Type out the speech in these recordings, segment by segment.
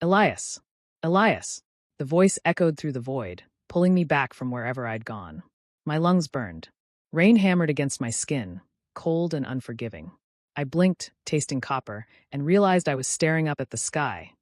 Elias! Elias! The voice echoed through the void, pulling me back from wherever I'd gone. My lungs burned. Rain hammered against my skin, cold and unforgiving. I blinked, tasting copper, and realized I was staring up at the sky,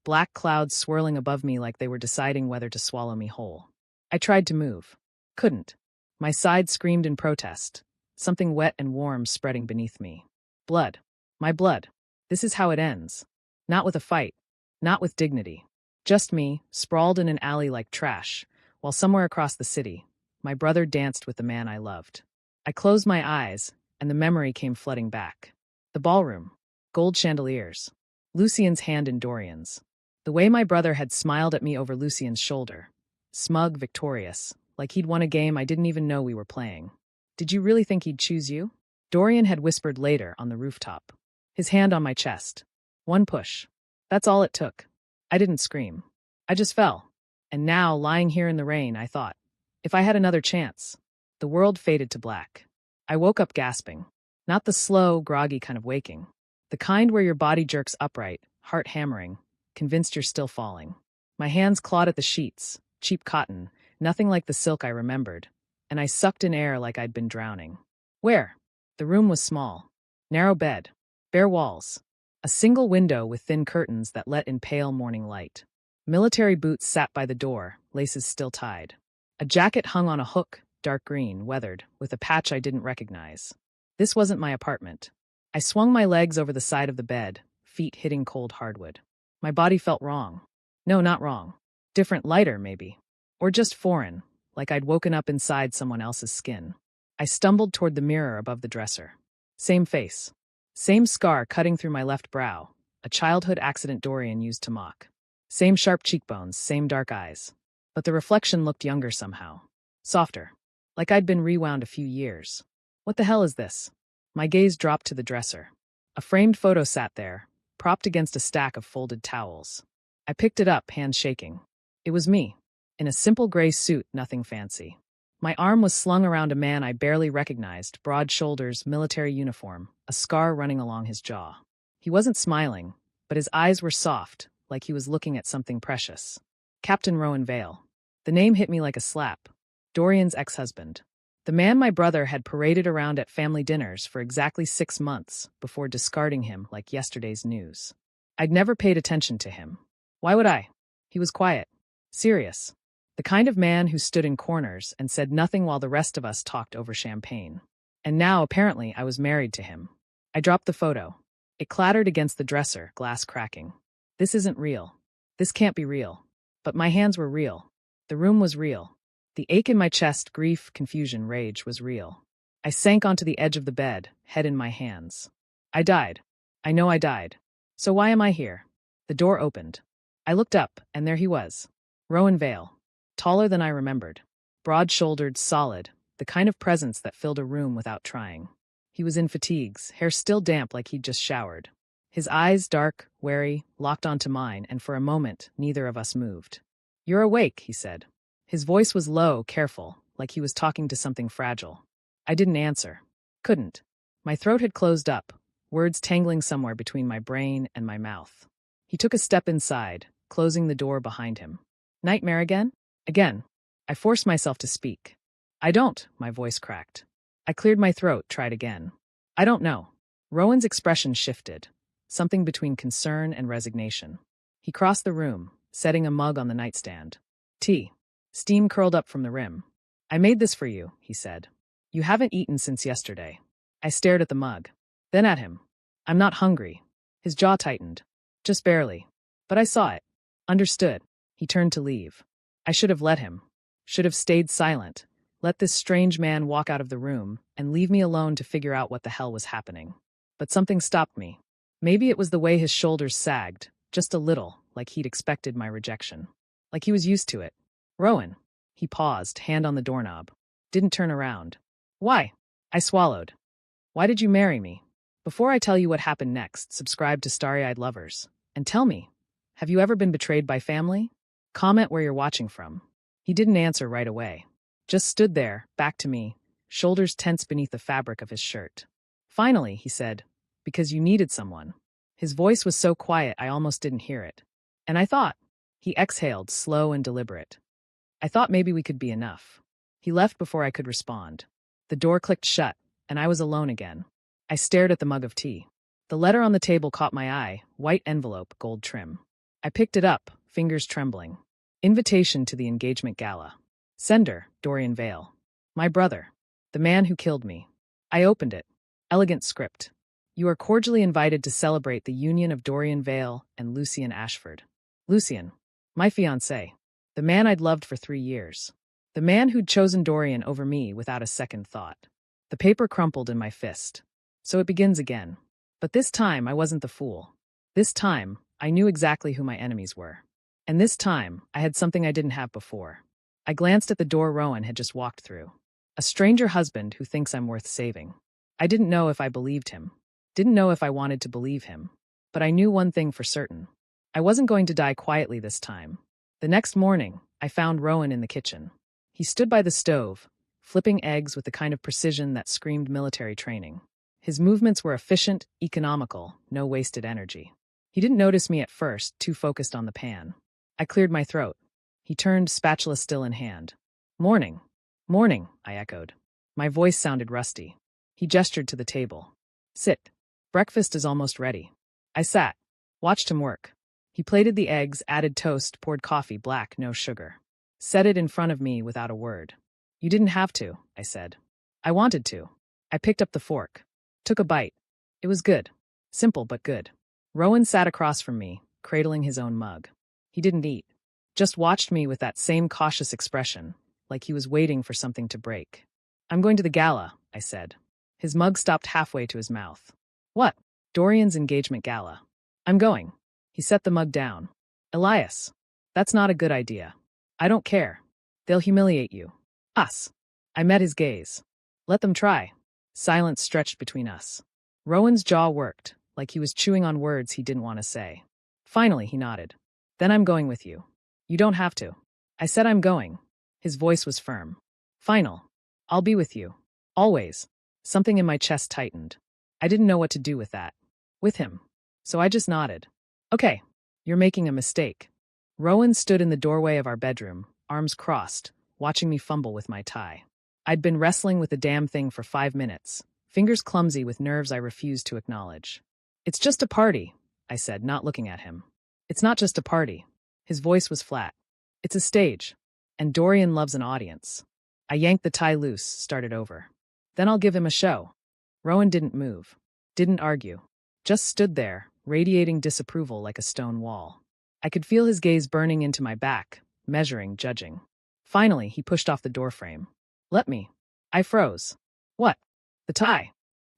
black clouds swirling above me like they were deciding whether to swallow me whole. I tried to move. Couldn't. My side screamed in protest, something wet and warm spreading beneath me. Blood. My blood. This is how it ends. Not with a fight. Not with dignity. Just me, sprawled in an alley like trash, while somewhere across the city, my brother danced with the man I loved. I closed my eyes, and the memory came flooding back. The ballroom. Gold chandeliers. Lucien's hand in Dorian's. The way my brother had smiled at me over Lucien's shoulder. Smug, victorious, like he'd won a game I didn't even know we were playing. Did you really think he'd choose you? Dorian had whispered later on the rooftop. His hand on my chest. One push. That's all it took. I didn't scream. I just fell. And now, lying here in the rain, I thought, if I had another chance. The world faded to black. I woke up gasping. Not the slow, groggy kind of waking. The kind where your body jerks upright, heart hammering, convinced you're still falling. My hands clawed at the sheets, cheap cotton, nothing like the silk I remembered, and I sucked in air like I'd been drowning. Where? The room was small. Narrow bed. Bare walls. A single window with thin curtains that let in pale morning light. Military boots sat by the door, laces still tied. A jacket hung on a hook, dark green, weathered, with a patch I didn't recognize. This wasn't my apartment. I swung my legs over the side of the bed, feet hitting cold hardwood. My body felt wrong. No, not wrong. Different, lighter, maybe. Or just foreign, like I'd woken up inside someone else's skin. I stumbled toward the mirror above the dresser. Same face. Same scar cutting through my left brow, a childhood accident Dorian used to mock. Same sharp cheekbones, same dark eyes. But the reflection looked younger somehow. Softer. Like I'd been rewound a few years. What the hell is this? My gaze dropped to the dresser. A framed photo sat there, propped against a stack of folded towels. I picked it up, hands shaking. It was me. In a simple gray suit, nothing fancy. My arm was slung around a man I barely recognized, broad shoulders, military uniform, a scar running along his jaw. He wasn't smiling, but his eyes were soft, like he was looking at something precious. Captain Rowan Vale. The name hit me like a slap. Dorian's ex-husband. The man my brother had paraded around at family dinners for exactly 6 months before discarding him like yesterday's news. I'd never paid attention to him. Why would I? He was quiet. Serious. The kind of man who stood in corners and said nothing while the rest of us talked over champagne. And now, apparently, I was married to him. I dropped the photo. It clattered against the dresser, glass cracking. This isn't real. This can't be real. But my hands were real. The room was real. The ache in my chest, grief, confusion, rage was real. I sank onto the edge of the bed, head in my hands. I died. I know I died. So why am I here? The door opened. I looked up, and there he was. Rowan Vale. Taller than I remembered. Broad-shouldered, solid, the kind of presence that filled a room without trying. He was in fatigues, hair still damp like he'd just showered. His eyes, dark, wary, locked onto mine, and for a moment, neither of us moved. "You're awake," he said. His voice was low, careful, like he was talking to something fragile. I didn't answer. Couldn't. My throat had closed up, words tangling somewhere between my brain and my mouth. He took a step inside, closing the door behind him. Nightmare again? Again. I forced myself to speak. "I don't," my voice cracked. I cleared my throat, tried again. "I don't know." Rowan's expression shifted, something between concern and resignation. He crossed the room, setting a mug on the nightstand. Tea. Steam curled up from the rim. "I made this for you," he said. "You haven't eaten since yesterday." I stared at the mug. Then at him. "I'm not hungry." His jaw tightened. Just barely. But I saw it. Understood. He turned to leave. I should have let him. Should have stayed silent. Let this strange man walk out of the room and leave me alone to figure out what the hell was happening. But something stopped me. Maybe it was the way his shoulders sagged, just a little, like he'd expected my rejection. Like he was used to it. "Rowan." He paused, hand on the doorknob. Didn't turn around. "Why?" I swallowed. "Why did you marry me?" Before I tell you what happened next, subscribe to Starry-Eyed Lovers. And tell me, have you ever been betrayed by family? Comment where you're watching from. He didn't answer right away. Just stood there, back to me, shoulders tense beneath the fabric of his shirt. Finally, he said, "Because you needed someone." His voice was so quiet I almost didn't hear it. And I thought. He exhaled, slow and deliberate. I thought maybe we could be enough. He left before I could respond. The door clicked shut, and I was alone again. I stared at the mug of tea. The letter on the table caught my eye, white envelope, gold trim. I picked it up, fingers trembling. Invitation to the engagement gala. Sender, Dorian Vale. My brother. The man who killed me. I opened it. Elegant script. You are cordially invited to celebrate the union of Dorian Vale and Lucian Ashford. Lucian. My fiancé. The man I'd loved for 3 years. The man who'd chosen Dorian over me without a second thought. The paper crumpled in my fist. So it begins again. But this time I wasn't the fool. This time, I knew exactly who my enemies were. And this time, I had something I didn't have before. I glanced at the door Rowan had just walked through. A stranger husband who thinks I'm worth saving. I didn't know if I believed him. Didn't know if I wanted to believe him. But I knew one thing for certain. I wasn't going to die quietly this time. The next morning, I found Rowan in the kitchen. He stood by the stove, flipping eggs with the kind of precision that screamed military training. His movements were efficient, economical, no wasted energy. He didn't notice me at first, too focused on the pan. I cleared my throat. He turned, spatula still in hand. Morning. Morning, I echoed. My voice sounded rusty. He gestured to the table. Sit. Breakfast is almost ready. I sat, watched him work. He plated the eggs, added toast, poured coffee, black, no sugar. Set it in front of me without a word. You didn't have to, I said. I wanted to. I picked up the fork. Took a bite. It was good. Simple but good. Rowan sat across from me, cradling his own mug. He didn't eat. Just watched me with that same cautious expression, like he was waiting for something to break. I'm going to the gala, I said. His mug stopped halfway to his mouth. What? Dorian's engagement gala. I'm going. He set the mug down. Elias. That's not a good idea. I don't care. They'll humiliate you. Us. I met his gaze. Let them try. Silence stretched between us. Rowan's jaw worked, like he was chewing on words he didn't want to say. Finally, he nodded. Then I'm going with you. You don't have to. I said I'm going. His voice was firm. Final. I'll be with you. Always. Something in my chest tightened. I didn't know what to do with that. With him. So I just nodded. Okay. You're making a mistake. Rowan stood in the doorway of our bedroom, arms crossed, watching me fumble with my tie. I'd been wrestling with the damn thing for 5 minutes, fingers clumsy with nerves I refused to acknowledge. It's just a party, I said, not looking at him. It's not just a party. His voice was flat. It's a stage. And Dorian loves an audience. I yanked the tie loose, started over. Then I'll give him a show. Rowan didn't move. Didn't argue. Just stood there, radiating disapproval like a stone wall. I could feel his gaze burning into my back, measuring, judging. Finally, he pushed off the doorframe. Let me. I froze. What? The tie.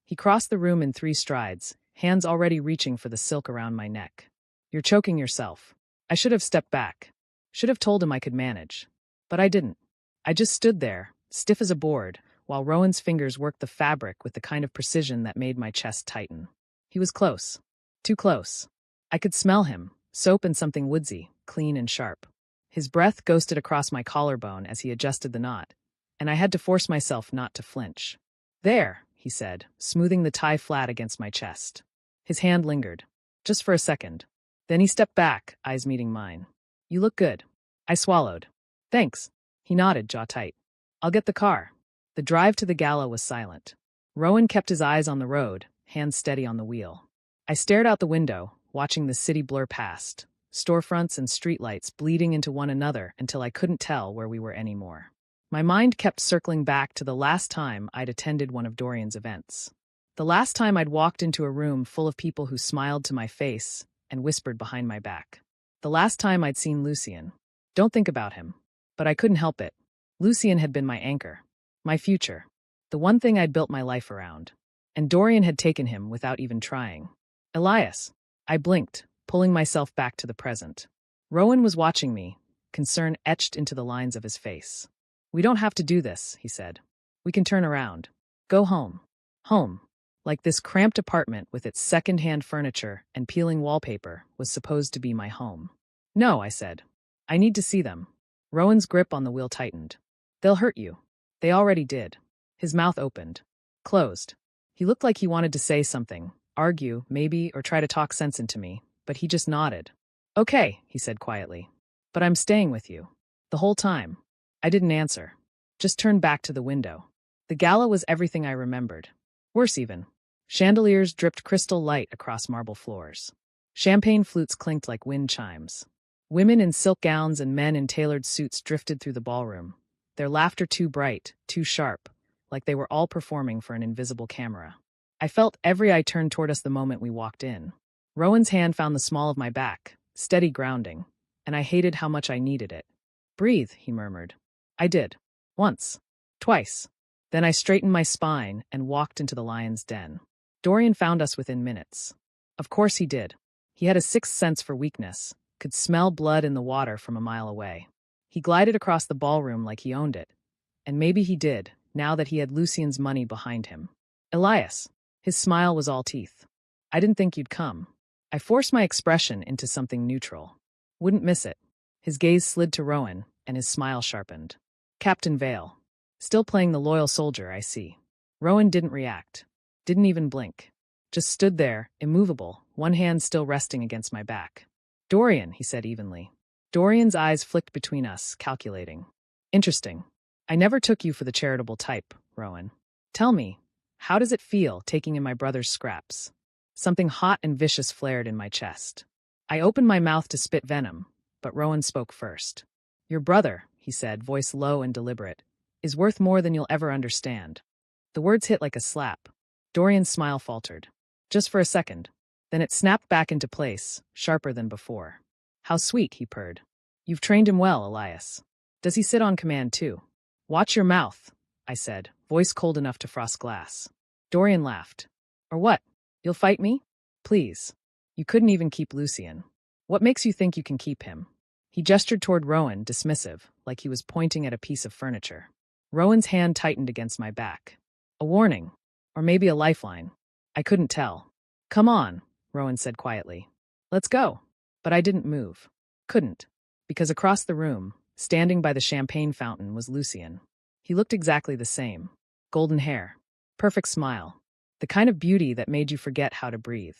He crossed the room in 3 strides, hands already reaching for the silk around my neck. You're choking yourself. I should have stepped back. Should have told him I could manage. But I didn't. I just stood there, stiff as a board, while Rowan's fingers worked the fabric with the kind of precision that made my chest tighten. He was close. Too close. I could smell him, soap and something woodsy, clean and sharp. His breath ghosted across my collarbone as he adjusted the knot, and I had to force myself not to flinch. There, he said, smoothing the tie flat against my chest. His hand lingered, just for a second. Then he stepped back, eyes meeting mine. You look good. I swallowed. Thanks. He nodded, jaw tight. I'll get the car. The drive to the gala was silent. Rowan kept his eyes on the road, hands steady on the wheel. I stared out the window, watching the city blur past, storefronts and streetlights bleeding into one another until I couldn't tell where we were anymore. My mind kept circling back to the last time I'd attended one of Dorian's events. The last time I'd walked into a room full of people who smiled to my face and whispered behind my back. The last time I'd seen Lucian. Don't think about him. But I couldn't help it. Lucian had been my anchor. My future. The one thing I'd built my life around. And Dorian had taken him without even trying. Elias. I blinked, pulling myself back to the present. Rowan was watching me, concern etched into the lines of his face. We don't have to do this, he said. We can turn around. Go home. Home. Like this cramped apartment with its second-hand furniture and peeling wallpaper was supposed to be my home. No, I said. I need to see them. Rowan's grip on the wheel tightened. They'll hurt you. They already did. His mouth opened. Closed. He looked like he wanted to say something, argue, maybe, or try to talk sense into me, but he just nodded. Okay, he said quietly. But I'm staying with you. The whole time. I didn't answer. Just turned back to the window. The gala was everything I remembered. Worse even. Chandeliers dripped crystal light across marble floors. Champagne flutes clinked like wind chimes. Women in silk gowns and men in tailored suits drifted through the ballroom, their laughter too bright, too sharp, like they were all performing for an invisible camera. I felt every eye turn toward us the moment we walked in. Rowan's hand found the small of my back, steady grounding, and I hated how much I needed it. Breathe, he murmured. I did. Once. Twice. Then I straightened my spine and walked into the lion's den. Dorian found us within minutes. Of course he did. He had a sixth sense for weakness, could smell blood in the water from a mile away. He glided across the ballroom like he owned it. And maybe he did, now that he had Lucien's money behind him. Elias. His smile was all teeth. I didn't think you'd come. I forced my expression into something neutral. Wouldn't miss it. His gaze slid to Rowan, and his smile sharpened. Captain Vale. Still playing the loyal soldier, I see. Rowan didn't react. Didn't even blink. Just stood there, immovable, one hand still resting against my back. Dorian, he said evenly. Dorian's eyes flicked between us, calculating. Interesting. I never took you for the charitable type, Rowan. Tell me, how does it feel taking in my brother's scraps? Something hot and vicious flared in my chest. I opened my mouth to spit venom, but Rowan spoke first. Your brother, he said, voice low and deliberate, is worth more than you'll ever understand. The words hit like a slap. Dorian's smile faltered. Just for a second. Then it snapped back into place, sharper than before. How sweet, he purred. You've trained him well, Elias. Does he sit on command too? Watch your mouth, I said, voice cold enough to frost glass. Dorian laughed. Or what? You'll fight me? Please. You couldn't even keep Lucien. What makes you think you can keep him? He gestured toward Rowan, dismissive, like he was pointing at a piece of furniture. Rowan's hand tightened against my back. A warning. Or maybe a lifeline. I couldn't tell. Come on, Rowan said quietly. Let's go. But I didn't move. Couldn't. Because across the room, standing by the champagne fountain, was Lucien. He looked exactly the same. Golden hair. Perfect smile. The kind of beauty that made you forget how to breathe.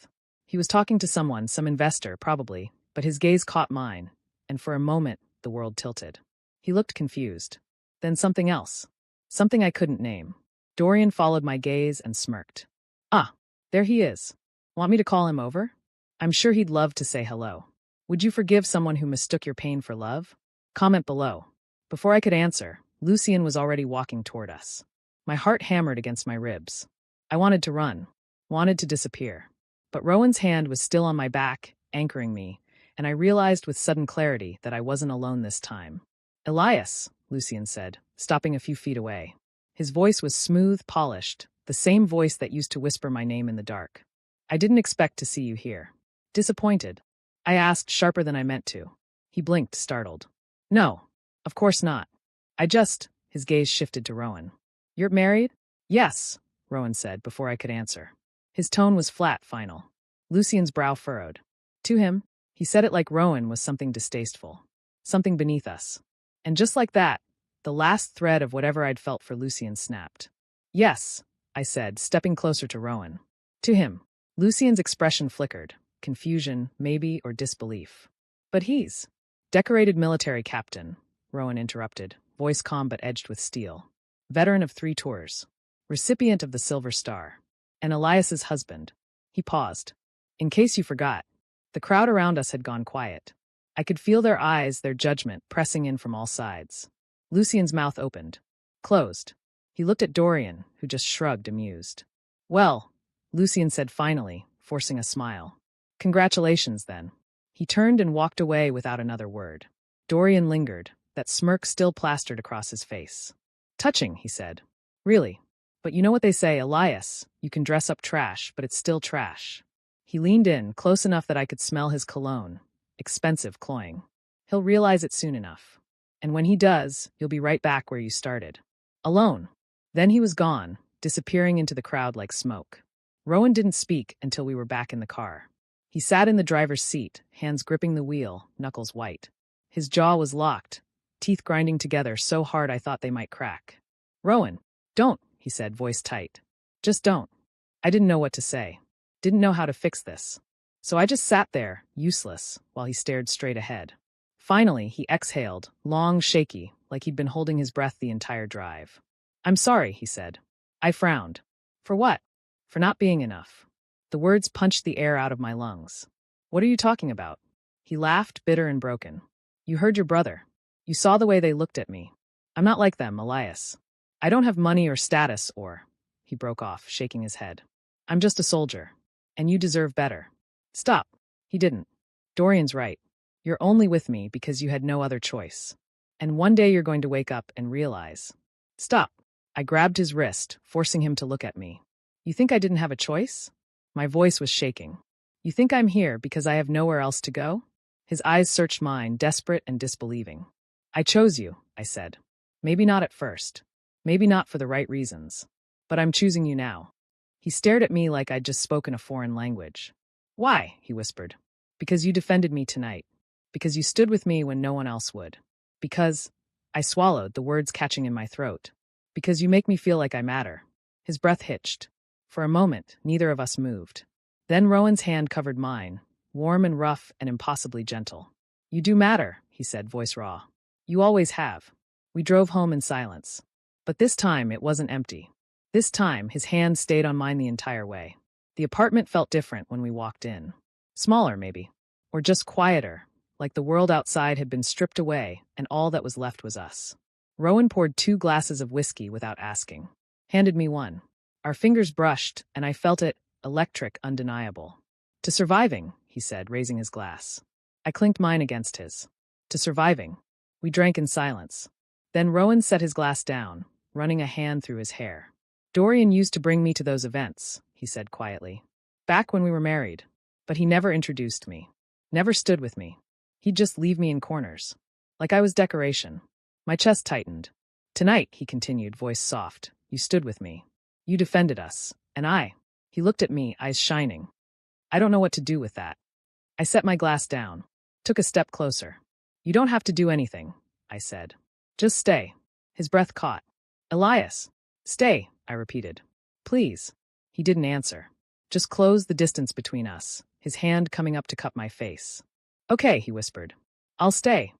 He was talking to someone, some investor, probably, but his gaze caught mine, and for a moment, the world tilted. He looked confused. Then something else. Something I couldn't name. Dorian followed my gaze and smirked. Ah, there he is. Want me to call him over? I'm sure he'd love to say hello. Would you forgive someone who mistook your pain for love? Comment below. Before I could answer, Lucien was already walking toward us. My heart hammered against my ribs. I wanted to run, wanted to disappear. But Rowan's hand was still on my back, anchoring me, and I realized with sudden clarity that I wasn't alone this time. Elias, Lucien said, stopping a few feet away. His voice was smooth, polished, the same voice that used to whisper my name in the dark. I didn't expect to see you here. Disappointed? I asked, sharper than I meant to. He blinked, startled. No, of course not. His gaze shifted to Rowan. You're married? Yes, Rowan said before I could answer. His tone was flat, final. Lucien's brow furrowed. To him, he said it like Rowan was something distasteful. Something beneath us. And just like that, the last thread of whatever I'd felt for Lucien snapped. Yes, I said, stepping closer to Rowan. To him. Lucien's expression flickered. Confusion, maybe, or disbelief. But he's decorated military captain, Rowan interrupted, voice calm but edged with steel. Veteran of 3 tours. Recipient of the Silver Star. And Elias's husband. He paused. In case you forgot. The crowd around us had gone quiet. I could feel their eyes, their judgment, pressing in from all sides. Lucien's mouth opened. Closed. He looked at Dorian, who just shrugged, amused. Well, Lucien said finally, forcing a smile. Congratulations, then. He turned and walked away without another word. Dorian lingered, that smirk still plastered across his face. Touching, he said. Really. But you know what they say, Elias, you can dress up trash, but it's still trash. He leaned in, close enough that I could smell his cologne. Expensive, cloying. He'll realize it soon enough. And when he does, you'll be right back where you started. Alone. Then he was gone, disappearing into the crowd like smoke. Rowan didn't speak until we were back in the car. He sat in the driver's seat, hands gripping the wheel, knuckles white. His jaw was locked, teeth grinding together so hard I thought they might crack. Rowan, don't, he said, voice tight. Just don't. I didn't know what to say. Didn't know how to fix this. So I just sat there, useless, while he stared straight ahead. Finally, he exhaled, long, shaky, like he'd been holding his breath the entire drive. "I'm sorry," he said. I frowned. For what? For not being enough. The words punched the air out of my lungs. "What are you talking about?" He laughed, bitter and broken. "You heard your brother. You saw the way they looked at me. I'm not like them, Elias. I don't have money or status or—" He broke off, shaking his head. "I'm just a soldier. And you deserve better." "Stop." He didn't. "Dorian's right. You're only with me because you had no other choice. And one day you're going to wake up and realize—" "Stop." I grabbed his wrist, forcing him to look at me. "You think I didn't have a choice?" My voice was shaking. "You think I'm here because I have nowhere else to go?" His eyes searched mine, desperate and disbelieving. "I chose you," I said. "Maybe not at first. Maybe not for the right reasons. But I'm choosing you now." He stared at me like I'd just spoken a foreign language. "Why?" he whispered. "Because you defended me tonight. Because you stood with me when no one else would. Because—" I swallowed, the words catching in my throat. "Because you make me feel like I matter." His breath hitched. For a moment, neither of us moved. Then Rowan's hand covered mine, warm and rough and impossibly gentle. "You do matter," he said, voice raw. "You always have." We drove home in silence. But this time it wasn't empty. This time his hand stayed on mine the entire way. The apartment felt different when we walked in. Smaller, maybe. Or just quieter, like the world outside had been stripped away and all that was left was us. Rowan poured 2 glasses of whiskey without asking. Handed me one. Our fingers brushed, and I felt it, electric, undeniable. "To surviving," he said, raising his glass. I clinked mine against his. "To surviving." We drank in silence. Then Rowan set his glass down, running a hand through his hair. "Dorian used to bring me to those events," he said quietly. "Back when we were married. But he never introduced me. Never stood with me. He'd just leave me in corners. Like I was decoration." My chest tightened. "Tonight," he continued, voice soft, "you stood with me. You defended us. And I—" He looked at me, eyes shining. "I don't know what to do with that." I set my glass down. Took a step closer. "You don't have to do anything," I said. "Just stay." His breath caught. "Elias." "Stay," I repeated. "Please." He didn't answer. Just closed the distance between us, his hand coming up to cup my face. "Okay," he whispered. "I'll stay."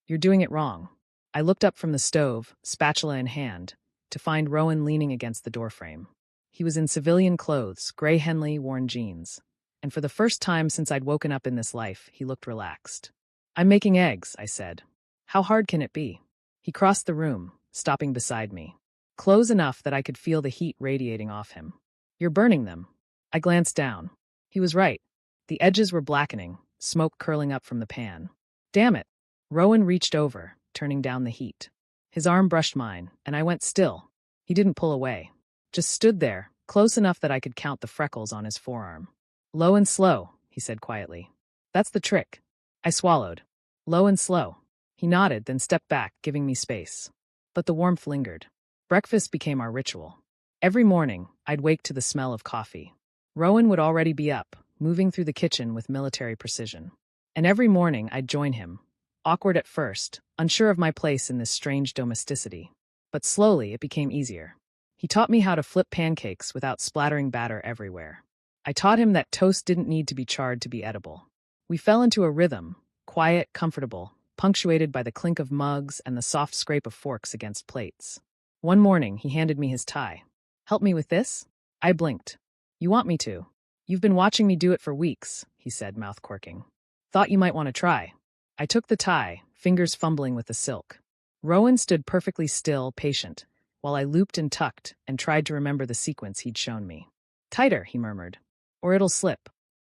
"You're doing it wrong." I looked up from the stove, spatula in hand, to find Rowan leaning against the doorframe. He was in civilian clothes, gray Henley-worn jeans. And for the first time since I'd woken up in this life, he looked relaxed. "I'm making eggs," I said. "How hard can it be?" He crossed the room, stopping beside me. Close enough that I could feel the heat radiating off him. "You're burning them." I glanced down. He was right. The edges were blackening, smoke curling up from the pan. "Damn it." Rowan reached over, turning down the heat. His arm brushed mine, and I went still. He didn't pull away. Just stood there, close enough that I could count the freckles on his forearm. "Low and slow," he said quietly. "That's the trick." I swallowed. "Low and slow." He nodded, then stepped back, giving me space. But the warmth lingered. Breakfast became our ritual. Every morning, I'd wake to the smell of coffee. Rowan would already be up, moving through the kitchen with military precision. And every morning, I'd join him. Awkward at first, unsure of my place in this strange domesticity. But slowly, it became easier. He taught me how to flip pancakes without splattering batter everywhere. I taught him that toast didn't need to be charred to be edible. We fell into a rhythm, quiet, comfortable, punctuated by the clink of mugs and the soft scrape of forks against plates. One morning, he handed me his tie. "Help me with this?" I blinked. "You want me to?" "You've been watching me do it for weeks," he said, mouth quirking. "Thought you might want to try." I took the tie, fingers fumbling with the silk. Rowan stood perfectly still, patient, while I looped and tucked and tried to remember the sequence he'd shown me. "Tighter," he murmured, "or it'll slip."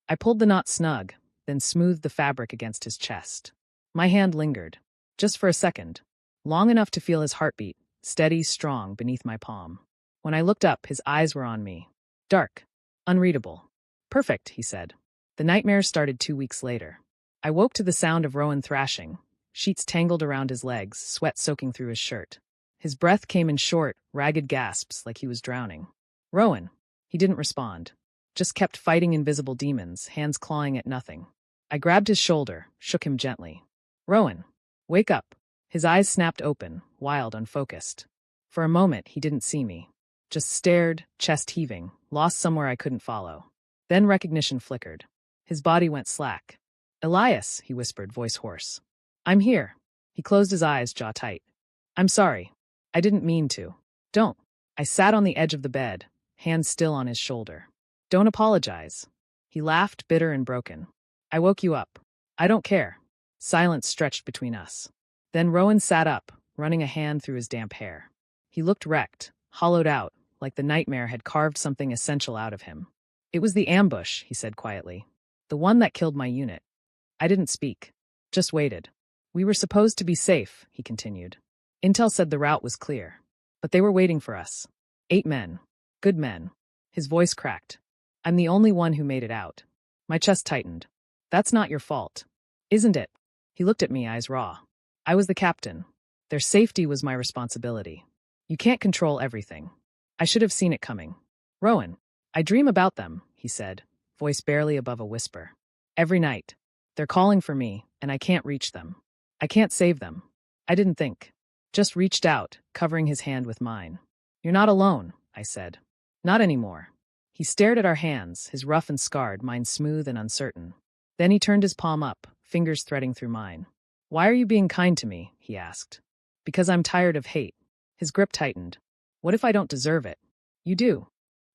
I pulled the knot snug, then smoothed the fabric against his chest. My hand lingered, just for a second, long enough to feel his heartbeat, steady, strong, beneath my palm. When I looked up, his eyes were on me. Dark, unreadable. "Perfect," he said. The nightmares started 2 weeks later. I woke to the sound of Rowan thrashing, sheets tangled around his legs, sweat soaking through his shirt. His breath came in short, ragged gasps like he was drowning. "Rowan." He didn't respond. Just kept fighting invisible demons, hands clawing at nothing. I grabbed his shoulder, shook him gently. "Rowan, wake up." His eyes snapped open, wild, unfocused. For a moment, he didn't see me. Just stared, chest heaving, lost somewhere I couldn't follow. Then recognition flickered. His body went slack. Elias, he whispered, voice hoarse. I'm here. He closed his eyes, jaw tight. I'm sorry. I didn't mean to. Don't. I sat on the edge of the bed, hands still on his shoulder. Don't apologize. He laughed, bitter and broken. I woke you up. I don't care. Silence stretched between us. Then Rowan sat up, running a hand through his damp hair. He looked wrecked, hollowed out, like the nightmare had carved something essential out of him. It was the ambush, he said quietly. The one that killed my unit. I didn't speak. Just waited. We were supposed to be safe, he continued. Intel said the route was clear. But they were waiting for us. 8 men. Good men. His voice cracked. I'm the only one who made it out. My chest tightened. That's not your fault. Isn't it? He looked at me, eyes raw. I was the captain. Their safety was my responsibility. You can't control everything. I should have seen it coming. Rowan, I dream about them, he said, voice barely above a whisper. Every night. They're calling for me, and I can't reach them. I can't save them. I didn't think. Just reached out, covering his hand with mine. You're not alone, I said. Not anymore. He stared at our hands, his rough and scarred, mine smooth and uncertain. Then he turned his palm up, fingers threading through mine. Why are you being kind to me? He asked. Because I'm tired of hate. His grip tightened. What if I don't deserve it? You do.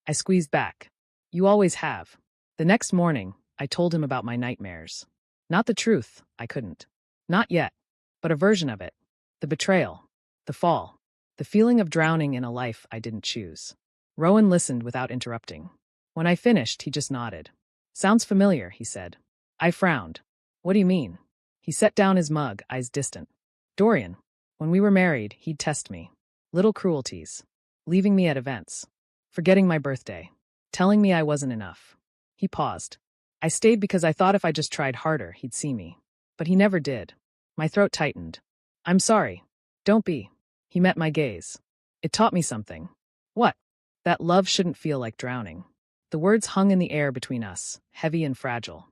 I squeezed back. You always have. The next morning, I told him about my nightmares. Not the truth, I couldn't. Not yet. But a version of it. The betrayal. The fall. The feeling of drowning in a life I didn't choose. Rowan listened without interrupting. When I finished, he just nodded. Sounds familiar, he said. I frowned. What do you mean? He set down his mug, eyes distant. Dorian. When we were married, he'd test me. Little cruelties. Leaving me at events. Forgetting my birthday. Telling me I wasn't enough. He paused. I stayed because I thought if I just tried harder, he'd see me. But he never did. My throat tightened. I'm sorry. Don't be. He met my gaze. It taught me something. What? That love shouldn't feel like drowning. The words hung in the air between us, heavy and fragile.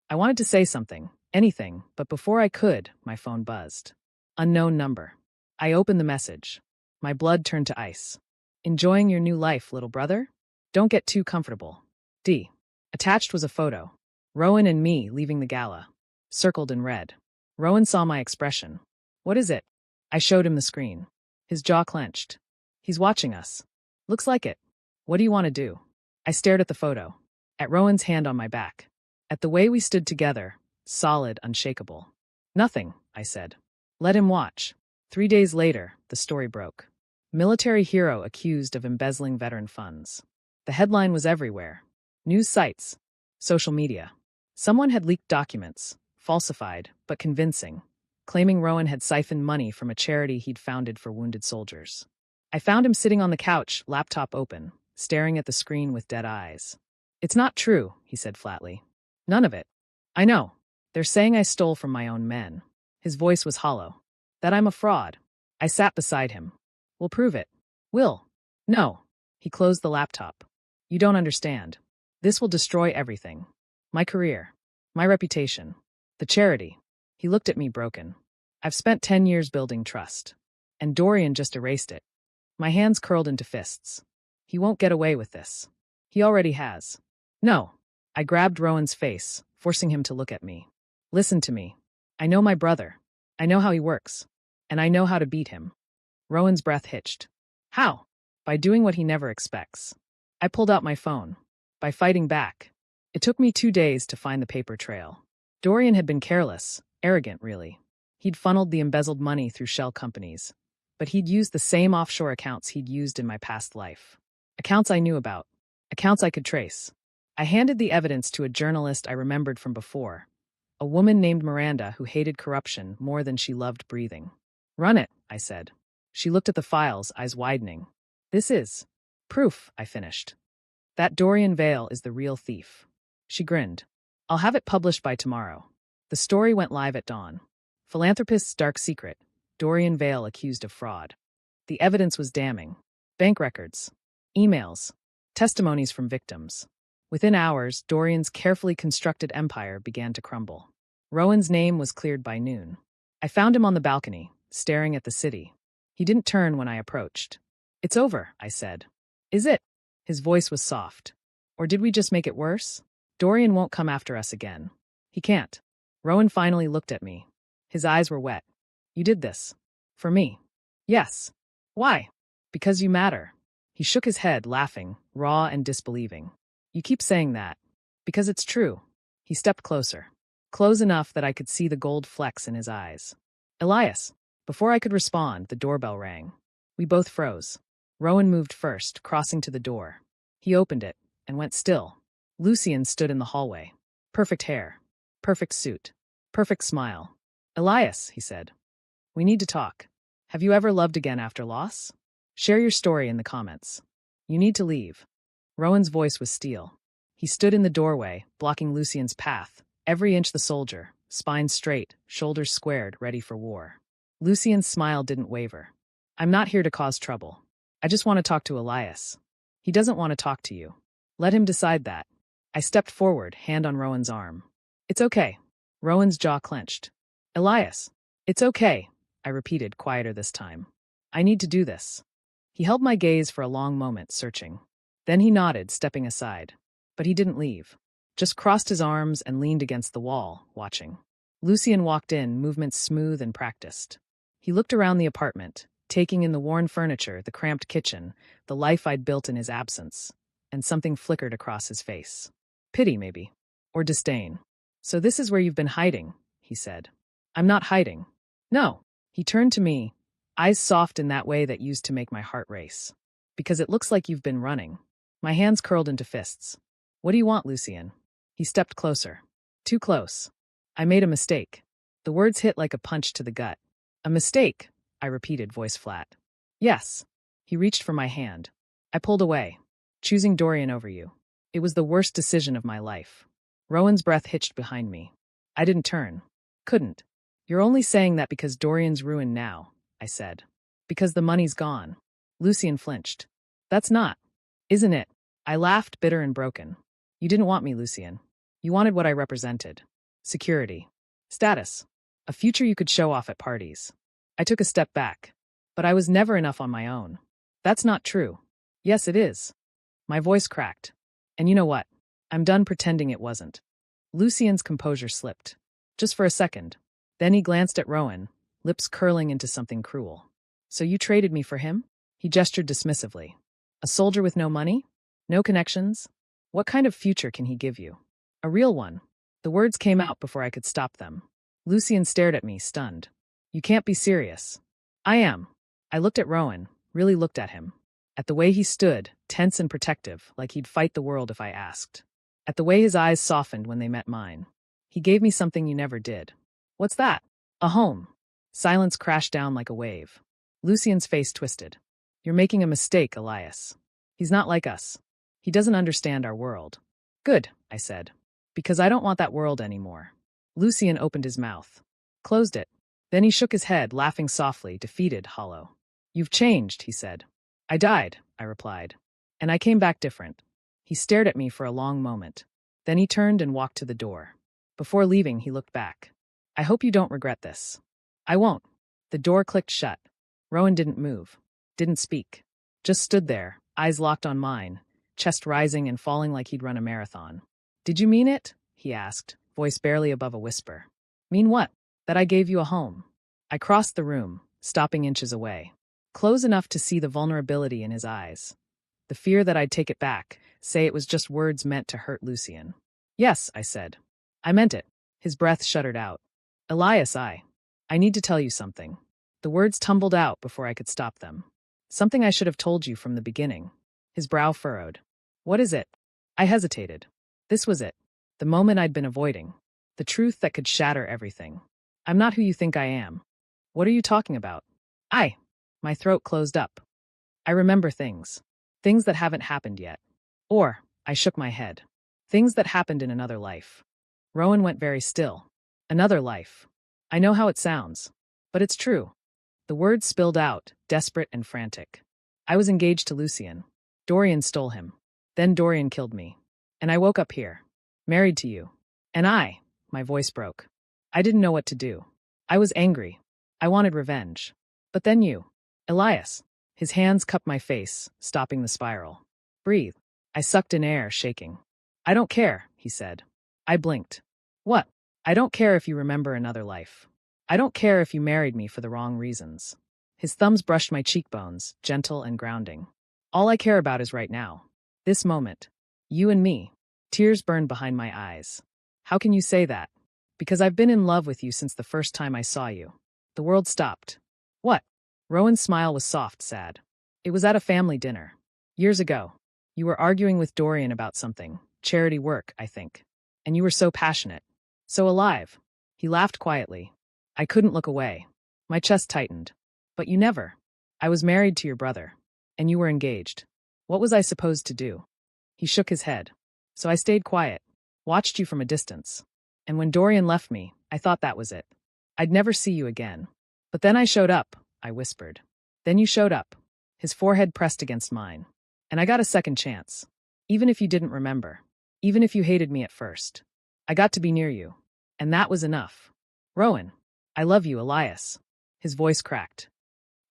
I wanted to say something, anything, but before I could, my phone buzzed. Unknown number. I opened the message. My blood turned to ice. Enjoying your new life, little brother? Don't get too comfortable. D. Attached was a photo. Rowan and me leaving the gala. Circled in red. Rowan saw my expression. What is it? I showed him the screen. His jaw clenched. He's watching us. Looks like it. What do you want to do? I stared at the photo. At Rowan's hand on my back. At the way we stood together, solid, unshakable. Nothing, I said. Let him watch. 3 days later, the story broke. Military hero accused of embezzling veteran funds. The headline was everywhere. News sites. Social media. Someone had leaked documents, falsified, but convincing, claiming Rowan had siphoned money from a charity he'd founded for wounded soldiers. I found him sitting on the couch, laptop open, staring at the screen with dead eyes. It's not true, he said flatly. None of it. I know. They're saying I stole from my own men. His voice was hollow. That I'm a fraud. I sat beside him. We'll prove it. Will. No. He closed the laptop. You don't understand. This will destroy everything. My career. My reputation. The charity. He looked at me broken. I've spent 10 years building trust. And Dorian just erased it. My hands curled into fists. He won't get away with this. He already has. No. I grabbed Rowan's face, forcing him to look at me. Listen to me. I know my brother. I know how he works. And I know how to beat him. Rowan's breath hitched. How? By doing what he never expects. I pulled out my phone. By fighting back. It took me 2 days to find the paper trail. Dorian had been careless, arrogant really. He'd funneled the embezzled money through shell companies. But he'd used the same offshore accounts he'd used in my past life. Accounts I knew about. Accounts I could trace. I handed the evidence to a journalist I remembered from before. A woman named Miranda who hated corruption more than she loved breathing. Run it, I said. She looked at the files, eyes widening. This is proof, I finished. That Dorian Vale is the real thief. She grinned. I'll have it published by tomorrow. The story went live at dawn. Philanthropist's dark secret. Dorian Vale accused of fraud. The evidence was damning. Bank records. Emails. Testimonies from victims. Within hours, Dorian's carefully constructed empire began to crumble. Rowan's name was cleared by noon. I found him on the balcony, staring at the city. He didn't turn when I approached. It's over, I said. Is it? His voice was soft. Or did we just make it worse? Dorian won't come after us again. He can't. Rowan finally looked at me. His eyes were wet. You did this. For me. Yes. Why? Because you matter. He shook his head, laughing, raw and disbelieving. You keep saying that. Because it's true. He stepped closer. Close enough that I could see the gold flecks in his eyes. Elias. Before I could respond, the doorbell rang. We both froze. Rowan moved first, crossing to the door. He opened it, and went still. Lucian stood in the hallway. Perfect hair. Perfect suit. Perfect smile. Elias, he said. We need to talk. Have you ever loved again after loss? Share your story in the comments. You need to leave. Rowan's voice was steel. He stood in the doorway, blocking Lucian's path, every inch the soldier, spine straight, shoulders squared, ready for war. Lucian's smile didn't waver. I'm not here to cause trouble. I just want to talk to Elias. He doesn't want to talk to you. Let him decide that. I stepped forward, hand on Rowan's arm. It's okay. Rowan's jaw clenched. Elias. It's okay, I repeated, quieter this time. I need to do this. He held my gaze for a long moment, searching. Then he nodded, stepping aside. But he didn't leave. Just crossed his arms and leaned against the wall, watching. Lucian walked in, movements smooth and practiced. He looked around the apartment, taking in the worn furniture, the cramped kitchen, the life I'd built in his absence, and something flickered across his face. Pity, maybe. Or disdain. So this is where you've been hiding, he said. I'm not hiding. No. He turned to me, eyes soft in that way that used to make my heart race. Because it looks like you've been running. My hands curled into fists. What do you want, Lucian? He stepped closer. Too close. I made a mistake. The words hit like a punch to the gut. A mistake, I repeated, voice flat. Yes. He reached for my hand. I pulled away, choosing Dorian over you. It was the worst decision of my life. Rowan's breath hitched behind me. I didn't turn. Couldn't. You're only saying that because Dorian's ruined now, I said. Because the money's gone. Lucian flinched. That's not. Isn't it? I laughed, bitter and broken. You didn't want me, Lucian. You wanted what I represented. Security. Status. A future you could show off at parties. I took a step back. But I was never enough on my own. That's not true. Yes, it is. My voice cracked. And you know what? I'm done pretending it wasn't. Lucian's composure slipped. Just for a second. Then he glanced at Rowan, lips curling into something cruel. So you traded me for him? He gestured dismissively. A soldier with no money? No connections? What kind of future can he give you? A real one. The words came out before I could stop them. Lucian stared at me, stunned. You can't be serious. I am. I looked at Rowan, really looked at him. At the way he stood, tense and protective, like he'd fight the world if I asked. At the way his eyes softened when they met mine. He gave me something you never did. What's that? A home. Silence crashed down like a wave. Lucian's face twisted. You're making a mistake, Elias. He's not like us. He doesn't understand our world. Good, I said. Because I don't want that world anymore. Lucian opened his mouth. Closed it. Then he shook his head, laughing softly, defeated, hollow. You've changed, he said. I died, I replied. And I came back different. He stared at me for a long moment. Then he turned and walked to the door. Before leaving, he looked back. I hope you don't regret this. I won't. The door clicked shut. Rowan didn't move. Didn't speak. Just stood there, eyes locked on mine, chest rising and falling like he'd run a marathon. Did you mean it? He asked, voice barely above a whisper. Mean what? That I gave you a home. I crossed the room, stopping inches away. Close enough to see the vulnerability in his eyes. The fear that I'd take it back, say it was just words meant to hurt Lucian. Yes, I said. I meant it. His breath shuddered out. Elias, I need to tell you something. The words tumbled out before I could stop them. Something I should have told you from the beginning. His brow furrowed. What is it? I hesitated. This was it. The moment I'd been avoiding. The truth that could shatter everything. I'm not who you think I am. What are you talking about? My throat closed up. I remember things. Things that haven't happened yet. Or, I shook my head. Things that happened in another life. Rowan went very still. Another life. I know how it sounds. But it's true. The words spilled out, desperate and frantic. I was engaged to Lucian. Dorian stole him. Then Dorian killed me. And I woke up here. Married to you. And my voice broke. I didn't know what to do. I was angry. I wanted revenge. But then you. Elias. His hands cupped my face, stopping the spiral. Breathe. I sucked in air, shaking. I don't care, he said. I blinked. What? I don't care if you remember another life. I don't care if you married me for the wrong reasons. His thumbs brushed my cheekbones, gentle and grounding. All I care about is right now. This moment. You and me. Tears burned behind my eyes. How can you say that? Because I've been in love with you since the first time I saw you. The world stopped. What? Rowan's smile was soft, sad. It was at a family dinner. Years ago. You were arguing with Dorian about something. Charity work, I think. And you were so passionate. So alive. He laughed quietly. I couldn't look away. My chest tightened. But you never. I was married to your brother. And you were engaged. What was I supposed to do? He shook his head. So I stayed quiet. Watched you from a distance. And when Dorian left me, I thought that was it. I'd never see you again. But then I showed up, I whispered. Then you showed up. His forehead pressed against mine. And I got a second chance. Even if you didn't remember. Even if you hated me at first. I got to be near you. And that was enough. Rowan. I love you, Elias. His voice cracked.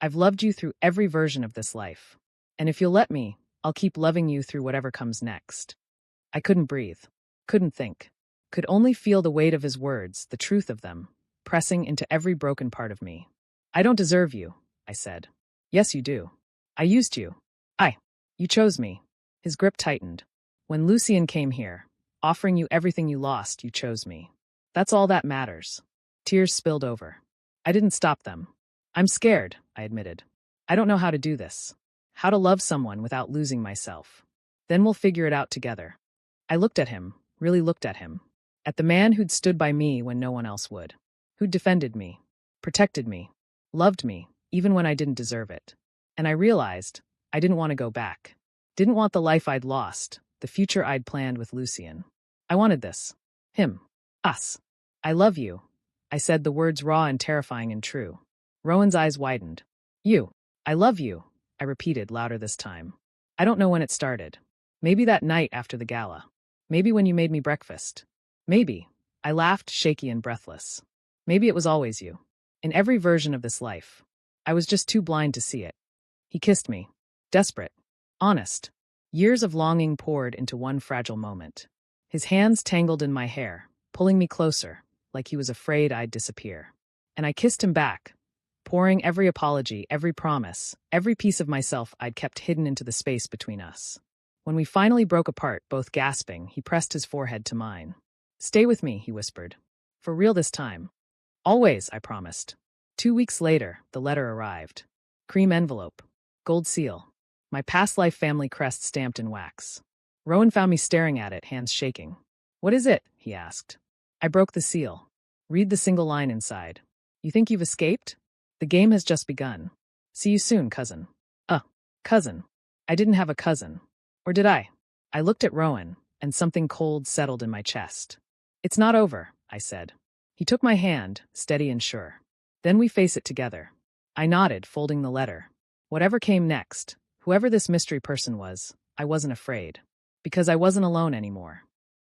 I've loved you through every version of this life. And if you'll let me, I'll keep loving you through whatever comes next. I couldn't breathe. Couldn't think. Could only feel the weight of his words, the truth of them, pressing into every broken part of me. I don't deserve you, I said. Yes, you do. I used you. You chose me. His grip tightened. When Lucien came here, offering you everything you lost, you chose me. That's all that matters. Tears spilled over. I didn't stop them. I'm scared, I admitted. I don't know how to do this. How to love someone without losing myself. Then we'll figure it out together. I looked at him, really looked at him. At the man who'd stood by me when no one else would. Who'd defended me. Protected me. Loved me, even when I didn't deserve it. And I realized I didn't want to go back. Didn't want the life I'd lost, the future I'd planned with Lucien. I wanted this. Him. Us. I love you. I said the words raw and terrifying and true. Rowan's eyes widened. You. I love you, I repeated louder this time. I don't know when it started. Maybe that night after the gala. Maybe when you made me breakfast. Maybe. I laughed, shaky and breathless. Maybe it was always you. In every version of this life. I was just too blind to see it. He kissed me. Desperate. Honest. Years of longing poured into one fragile moment. His hands tangled in my hair, pulling me closer, like he was afraid I'd disappear. And I kissed him back, pouring every apology, every promise, every piece of myself I'd kept hidden into the space between us. When we finally broke apart, both gasping, he pressed his forehead to mine. Stay with me, he whispered. For real this time. Always, I promised. 2 weeks later, the letter arrived. Cream envelope. Gold seal. My past life family crest stamped in wax. Rowan found me staring at it, hands shaking. What is it? He asked. I broke the seal. Read the single line inside. You think you've escaped? The game has just begun. See you soon, cousin. Cousin. I didn't have a cousin. Or did I? I looked at Rowan, and something cold settled in my chest. It's not over, I said. He took my hand, steady and sure. Then we face it together. I nodded, folding the letter. Whatever came next, whoever this mystery person was, I wasn't afraid. Because I wasn't alone anymore.